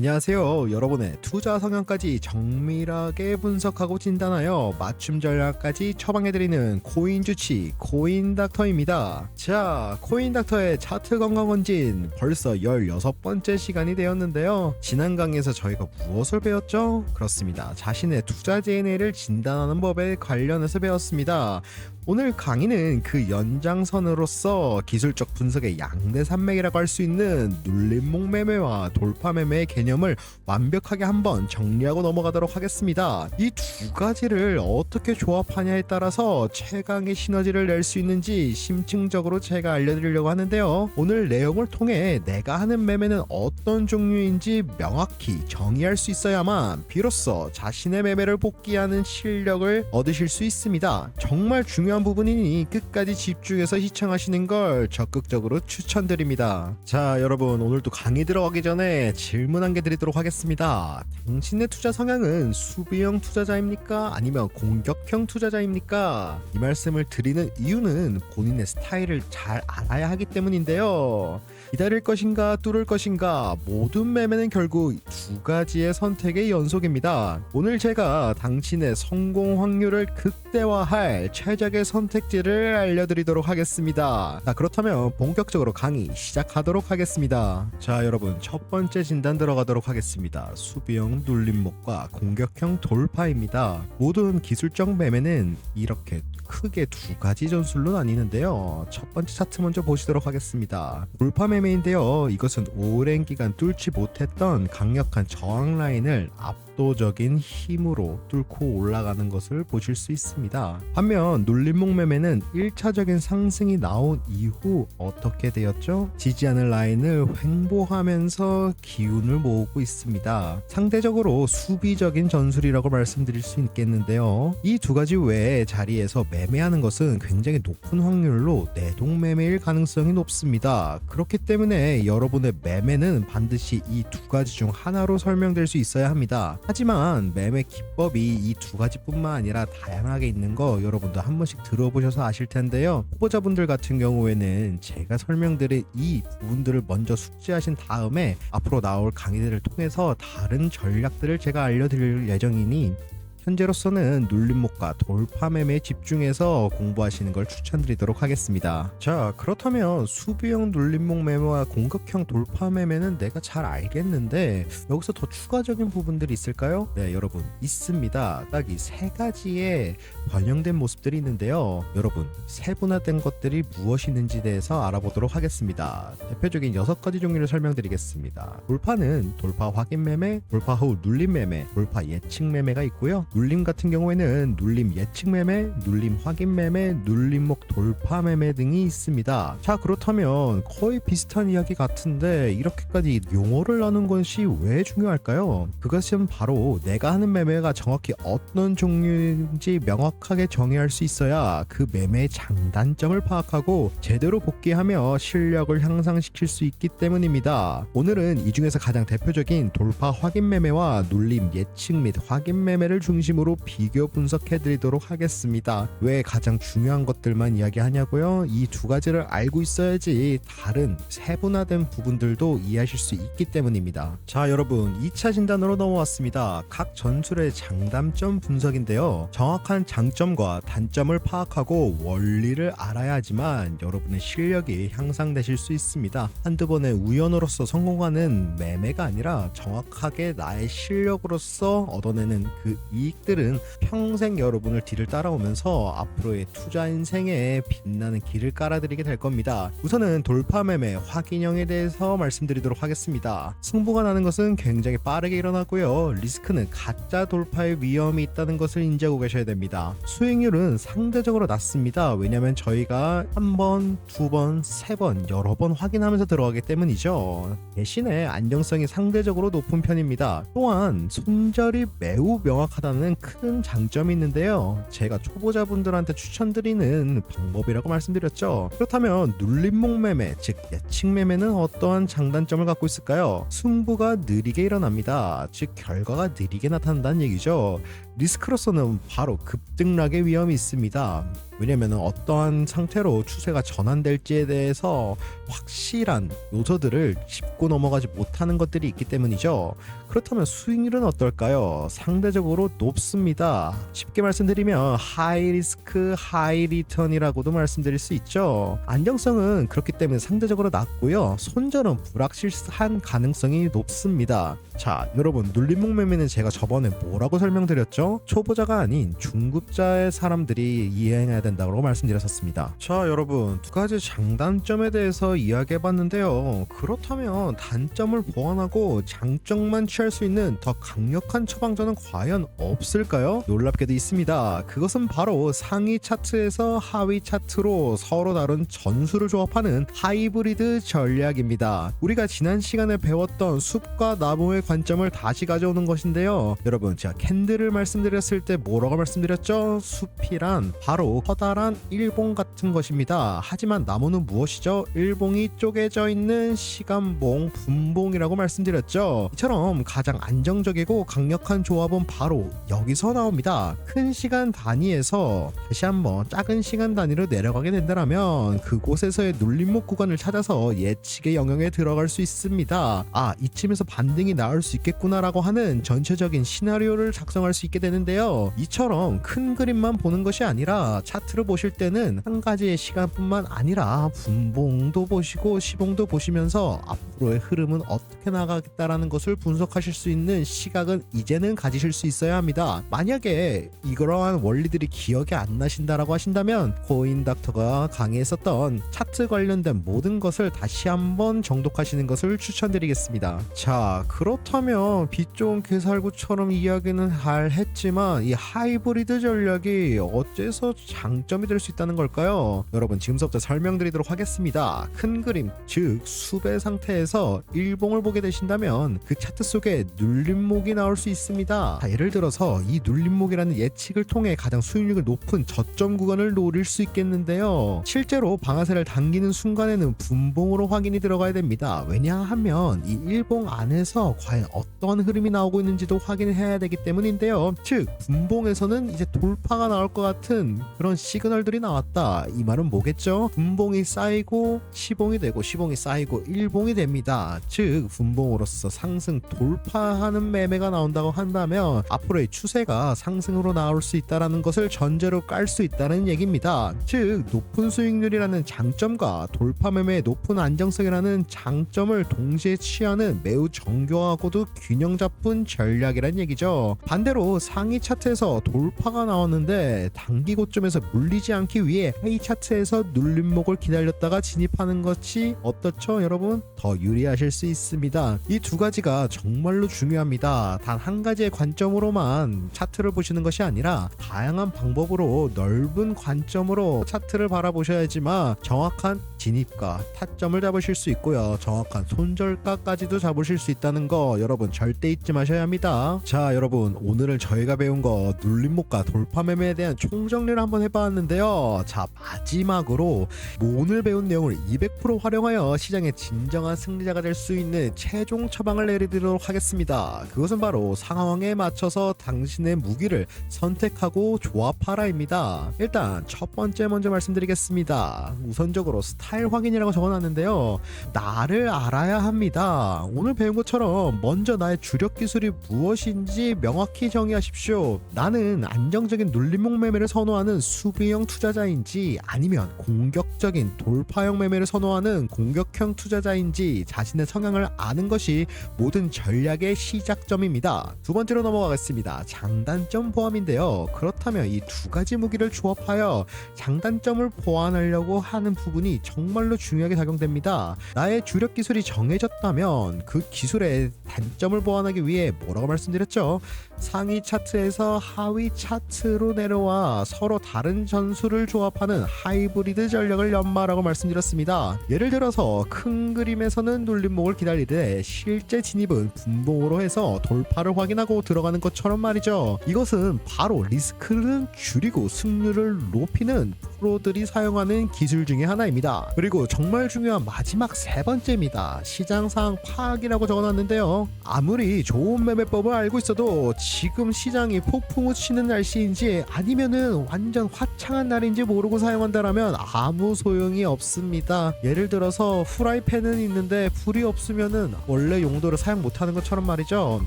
안녕하세요. 여러분의 투자 성향까지 정밀하게 분석하고 진단하여 맞춤 전략까지 처방해드리는 코인주치 코인닥터입니다. 자, 코인닥터의 차트 건강검진 벌써 16번째 시간이 되었는데요. 지난 강의에서 저희가 무엇을 배웠죠? 그렇습니다. 자신의 투자 DNA를 진단하는 법에 관련해서 배웠습니다. 오늘 강의는 그 연장선으로서 기술적 분석의 양대 산맥이라고 할 수 있는 눌림목 매매와 돌파 매매의 개념을 완벽하게 한번 정리하고 넘어가도록 하겠습니다. 이 두 가지를 어떻게 조합하냐에 따라서 최강의 시너지를 낼 수 있는지 심층적으로 제가 알려드리려고 하는데요. 오늘 내용을 통해 내가 하는 매매는 어떤 종류인지 명확히 정의할 수 있어야만 비로소 자신의 매매를 복귀하는 실력을 얻으실 수 있습니다. 정말 중요한 부분이니 끝까지 집중해서 시청하시는 걸 적극적으로 추천드립니다. 자, 여러분, 오늘도 강의 들어가기 전에 질문 한 개 드리도록 하겠습니다. 당신의 투자 성향은 수비형 투자자입니까? 아니면 공격형 투자자입니까? 이 말씀을 드리는 이유는 본인의 스타일을 잘 알아야 하기 때문인데요. 기다릴 것인가 뚫을 것인가, 모든 매매는 결국 두 가지의 선택의 연속입니다. 오늘 제가 당신의 성공 확률을 극대화할 최적의 선택지를 알려드리도록 하겠습니다. 자, 그렇다면 본격적으로 강의 시작하도록 하겠습니다. 자, 여러분, 첫 번째 진단 들어가도록 하겠습니다. 수비형 눌림목과 공격형 돌파입니다. 모든 기술적 매매는 이렇게 크게 두 가지 전술로 나뉘는데요. 첫 번째 차트 먼저 보시도록 하겠습니다. 돌파 매매인데요. 이것은 오랜 기간 뚫지 못했던 강력한 저항 라인을 압도적인 힘으로 뚫고 올라가는 것을 보실 수 있습니다. 반면 눌림목 매매는 1차적인 상승이 나온 이후 어떻게 되었죠? 지지하는 라인을 횡보하면서 기운을 모으고 있습니다. 상대적으로 수비적인 전술이라고 말씀드릴 수 있겠는데요. 이 두 가지 외에 자리에서 매매하는 것은 굉장히 높은 확률로 내동 매매일 가능성이 높습니다. 그렇기 때문에 여러분의 매매는 반드시 이 두 가지 중 하나로 설명될 수 있어야 합니다. 하지만 매매 기법이 이 두 가지뿐만 아니라 다양하게 있는 거 여러분도 한 번씩 들어보셔서 아실 텐데요. 후보자분들 같은 경우에는 제가 설명드린 이 부분들을 먼저 숙지하신 다음에 앞으로 나올 강의들을 통해서 다른 전략들을 제가 알려드릴 예정이니 현재로서는 눌림목과 돌파 매매에 집중해서 공부하시는 걸 추천드리도록 하겠습니다. 자, 그렇다면 수비형 눌림목 매매와 공격형 돌파 매매는 내가 잘 알겠는데 여기서 더 추가적인 부분들이 있을까요? 네, 여러분, 있습니다. 딱 이 세 가지의 변형된 모습들이 있는데요. 여러분, 세분화된 것들이 무엇이 있는지에 대해서 알아보도록 하겠습니다. 대표적인 6가지 종류를 설명드리겠습니다. 돌파는 돌파 확인 매매, 돌파 후 눌림 매매, 돌파 예측 매매가 있고요. 눌림 같은 경우에는 눌림 예측 매매, 눌림 확인 매매, 눌림목 돌파 매매 등이 있습니다. 자, 그렇다면 거의 비슷한 이야기 같은데 이렇게까지 용어를 나눈 것이 왜 중요할까요? 그것은 바로 내가 하는 매매가 정확히 어떤 종류인지 명확하게 정의할 수 있어야 그 매매의 장단점을 파악하고 제대로 복귀하며 실력을 향상시킬 수 있기 때문입니다. 오늘은 이 중에서 가장 대표적인 돌파 확인 매매와 눌림 예측 및 확인 매매를 중심으로 비교 분석해 드리도록 하겠습니다. 왜 가장 중요한 것들만 이야기하냐고요? 이 두 가지를 알고 있어야지 다른 세분화된 부분들도 이해하실 수 있기 때문입니다. 자, 여러분, 2차 진단으로 넘어왔습니다. 각 전술의 장단점 분석인데요. 정확한 장점과 단점을 파악하고 원리를 알아야 하지만 여러분의 실력이 향상되실 수 있습니다. 한두 번의 우연으로서 성공하는 매매가 아니라 정확하게 나의 실력으로서 얻어내는 그 이익들은 평생 여러분을 뒤를 따라오면서 앞으로의 투자 인생에 빛나는 길을 깔아드리게 될 겁니다. 우선은 돌파 매매 확인형에 대해서 말씀드리도록 하겠습니다. 승부가 나는 것은 굉장히 빠르게 일어나고요. 리스크는 가짜 돌파의 위험이 있다는 것을 인지하고 계셔야 됩니다. 수익률은 상대적으로 낮습니다. 왜냐하면 저희가 한 번, 두 번, 세 번, 여러 번 확인하면서 들어가기 때문이죠. 대신에 안정성이 상대적으로 높은 편입니다. 또한 손절이 매우 명확하다는 큰 장점이 있는데요. 제가 초보자분들한테 추천드리는 방법이라고 말씀드렸죠. 그렇다면 눌림목 매매, 즉 예측 매매는 어떠한 장단점을 갖고 있을까요? 승부가 느리게 일어납니다. 즉 결과가 느리게 나타난다는 얘기죠. 리스크로서는 바로 급등락의 위험이 있습니다. 왜냐면 어떠한 상태로 추세가 전환될지에 대해서 확실한 요소들을 짚고 넘어가지 못하는 것들이 있기 때문이죠. 그렇다면 수익률은 어떨까요? 상대적으로 높습니다. 쉽게 말씀드리면 하이 리스크 하이 리턴이라고도 말씀드릴 수 있죠. 안정성은 그렇기 때문에 상대적으로 낮고요. 손절은 불확실한 가능성이 높습니다. 자, 여러분, 눌림목 매매는 제가 저번에 뭐라고 설명드렸죠? 초보자가 아닌 중급자의 사람들이 이해해야 된다고 말씀드렸었습니다. 자, 여러분, 두 가지 장단점에 대해서 이야기해봤는데요. 그렇다면 단점을 보완하고 장점만 취할 수 있는 더 강력한 처방전은 과연 없을까요? 놀랍게도 있습니다. 그것은 바로 상위 차트에서 하위 차트로 서로 다른 전술을 조합하는 하이브리드 전략입니다. 우리가 지난 시간에 배웠던 숲과 나무의 관점을 다시 가져오는 것인데요. 여러분, 제가 캔들을 말씀드렸을 때 뭐라고 말씀드렸죠? 숲이란 바로 커다란 일봉 같은 것입니다. 하지만 나무는 무엇이죠? 일봉이 쪼개져 있는 시간봉, 분봉이라고 말씀드렸죠. 이처럼 가장 안정적이고 강력한 조합은 바로 여기서 나옵니다. 큰 시간 단위에서 다시 한번 작은 시간 단위로 내려가게 된다면 그곳에서의 눌림목 구간을 찾아서 예측의 영역에 들어갈 수 있습니다. 아, 이쯤에서 반등이 나올 수 있겠구나라고 하는 전체적인 시나리오를 작성할 수 있게 되는데요. 이처럼 큰 그림만 보는 것이 아니라 차트를 보실 때는 한 가지의 시간뿐만 아니라 분봉도 보시고 시봉도 보시면서 앞으로의 흐름은 어떻게 나가겠다라는 것을 분석하실 수 있는 시각은 이제는 가지실 수 있어야 합니다. 만약에 이러한 원리들이 기억이 안 나신다라고 하신다면 코인닥터가 강의했었던 차트 관련된 모든 것을 다시 한번 정독하시는 것을 추천드리겠습니다. 자, 그렇다면 빛 좋은 개살구처럼 이야기는 잘 했지만 이 하이브리드 전략이 어째서 장점이 될 수 있다는 걸까요? 여러분, 지금부터 설명드리도록 하겠습니다. 큰 그림, 즉 숲의 상태에서 일봉을 보게 되신다면 그 차트 속에 눌림목이 나올 수 있습니다. 자, 예를 들어서 이 눌림목이라는 예측을 통해 가장 수익률이 높은 저점 구간을 노릴 수 있겠는데요. 실제로 방아쇠를 당기는 순간에는 분봉으로 확인이 들어가야 됩니다. 왜냐하면 이 일봉 안에서 과연 어떤 흐름이 나오고 있는지도 확인해야 되기 때문인데요. 즉 분봉에서는 이제 돌파가 나올 것 같은 그런 시그널들이 나왔다. 이 말은 뭐겠죠? 분봉이 쌓이고 시봉이 되고 시봉이 쌓이고 일봉이 됩니다. 즉 분봉으로서 상승 돌파하는 매매가 나온다고 한다면 앞으로의 추세가 상승으로 나올 수 있다는 것을 전제로 깔 수 있다는 얘기입니다. 즉 높은 수익률이라는 장점과 돌파 매매의 높은 안정성이라는 장점을 동시에 취하는 매우 정교하고도 균형 잡힌 전략이란 얘기죠. 반대로 상위 차트에서 돌파가 나왔는데 단기 고점에서 물리지 않기 위해 하이 차트에서 눌림목을 기다렸다가 진입하는 것이 어떻죠, 여러분? 더 유리하실 수 있습니다. 이 두 가지가 정말로 중요합니다. 단 한 가지의 관점으로만 차트를 보시는 것이 아니라 다양한 방법으로 넓은 관점으로 차트를 바라보셔야지만 정확한 진입가, 타점을 잡으실 수 있고요. 정확한 손절가까지도 잡으실 수 있다는 거 여러분 절대 잊지 마셔야 합니다. 자, 여러분, 오늘은 저희가 배운 거 눌림목과 돌파 매매에 대한 총정리를 한번 해봤는데요. 자, 마지막으로 오늘 배운 내용을 200% 활용하여 시장의 진정한 승리자가 될 수 있는 최종 처방을 내리도록 하겠습니다. 그것은 바로 상황에 맞춰서 당신의 무기를 선택하고 조합하라입니다. 일단 첫 번째 먼저 말씀드리겠습니다. 우선적으로 스타일 확인이라고 적어놨는데요. 나를 알아야 합니다. 오늘 배운 것처럼 먼저 나의 주력 기술이 무엇인지 명확히 정의하십시오. 나는 안정적인 눌림목 매매를 선호하는 수비형 투자자인지 아니면 공격적인 돌파형 매매를 선호하는 공격형 투자자인지 자신의 성향을 아는 것이 모든 전략의 시작점입니다. 두 번째로 넘어가겠습니다. 장단점 보완인데요. 그렇다면 이 두 가지 무기를 조합하여 장단점을 보완하려고 하는 부분이 정말로 중요하게 작용됩니다. 나의 주력 기술이 정해졌다면 그 기술의 단점을 보완하기 위해 뭐라고 말씀드렸죠? 상위 차트에서 하위 차트로 내려와 서로 다른 전술을 조합하는 하이브리드 전략을 연마라고 말씀드렸습니다. 예를 들어서 큰 그림에서는 말로는 눌림목을 기다리되 실제 진입은 분봉으로 해서 돌파를 확인하고 들어가는 것처럼 말이죠. 이것은 바로 리스크를 줄이고 승률을 높이는 프로들이 사용하는 기술 중에 하나입니다. 그리고 정말 중요한 마지막 세 번째입니다. 시장 상황 파악이라고 적어놨는데요. 아무리 좋은 매매법을 알고 있어도 지금 시장이 폭풍우 치는 날씨인지 아니면은 완전 화창한 날인지 모르고 사용한다라면 아무 소용이 없습니다. 예를 들어서 후라이팬은 있는데 불이 없으면은 원래 용도를 사용 못하는 것처럼 말이죠.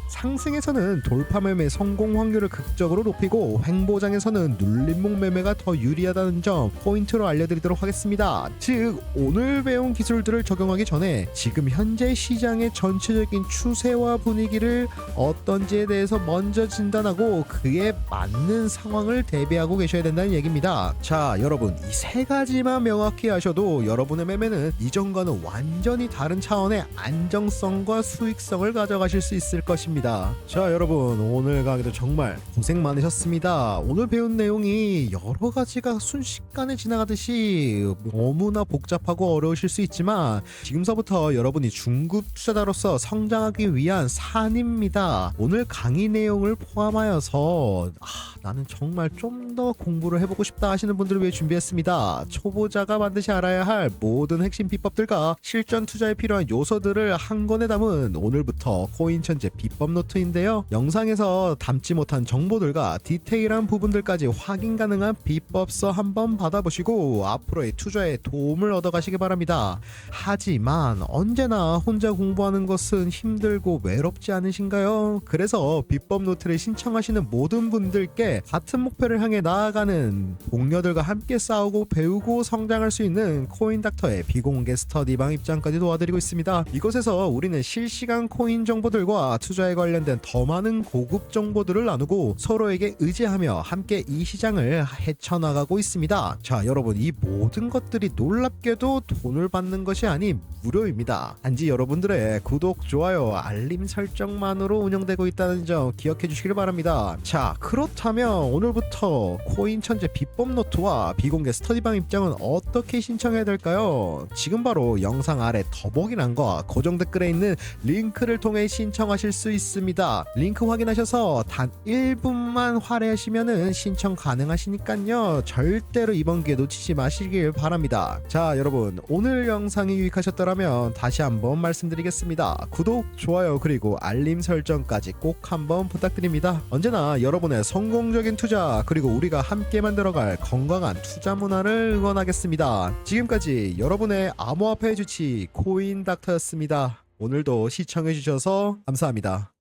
상승에서는 돌파 매매 성공 확률을 극적으로 높이고 횡보장에서는 눌림목 매매가 더 유리하다는 점 포인트로 알려드리도록 하겠습니다. 즉 오늘 배운 기술들을 적용하기 전에 지금 현재 시장의 전체적인 추세와 분위기를 어떤지에 대해서 먼저 진단하고 그에 맞는 상황을 대비하고 계셔야 된다는 얘기입니다. 자 여러분 이 세 가지만 명확히 하셔도 여러분의 매매는 이전과는 완전히 다른 차원의 안정성과 수익성을 가져가실 수 있을 것입니다. 자 여러분 오늘 강의도 정말 고생 많으셨습니다. 오늘 배운 내용이 여러 가지가 순식간에 지나가듯이 너무나 복잡하고 어려우실 수 있지만 지금서부터 여러분이 중급 투자자로서 성장하기 위한 산입니다. 오늘 강의 내용을 포함하여서 나는 정말 좀 더 공부를 해보고 싶다 하시는 분들을 위해 준비했습니다. 초보자가 반드시 알아야 할 모든 핵심 비법들과 실전 투자에 필요한 요소들을 한 권에 담은 오늘부터 코인 천재 비법 노트인데요. 영상에서 담지 못한 정보들과 디테일한 부분들까지 확인 가능한 비법서 한번 받아보시고 앞으로의 투자에 도움을 얻어가시기 바랍니다. 하지만 언제나 혼자 공부하는 것은 힘들고 외롭지 않으신가요? 그래서 비법 노트를 신청하시는 모든 분들께 같은 목표를 향해 나아가는 동료들과 함께 싸우고 배우고 성장할 수 있는 코인닥터의 비공개 스터디방 입장까지 도와드리고 있습니다. 이곳에서 우리는 실시간 코인 정보들과 투자에 관련된 더 많은 고급 정보들을 나누고 서로에게 의지하며 함께 이 시장을 헤쳐나가고 있습니다. 자 여러분 이 모든 것들이 놀랍게도 돈을 받는 것이 아닌 무료입니다. 단지 여러분들의 구독, 좋아요, 알림 설정만으로 운영되고 있다는 점 기억해 주시길 바랍니다. 자 그렇다면 오늘부터 코인 천재 비법 노트와 비공개 스터디방 입장은 어떻게 신청해야 될까요? 지금 바로 영상 아래 더보기란과 고정 댓글에 있는 링크를 통해 신청하실 수 있습니다. 링크 확인하셔서 단 1분만 할애하시면은 신청 가능하시니까요. 절대로 이번 기회 놓치지 마시길 바랍니다. 자 여러분 오늘 영상이 유익하셨더라면 다시 한번 말씀드리겠습니다. 구독, 좋아요 그리고 알림 설정까지 꼭 한번 부탁드립니다. 언제나 여러분의 성공적인 투자 그리고 우리가 함께 만들어갈 건강한 투자 문화를 응원하겠습니다. 지금까지 여러분의 암호화폐 주치 코인닥터였습니다. 오늘도 시청해주셔서 감사합니다.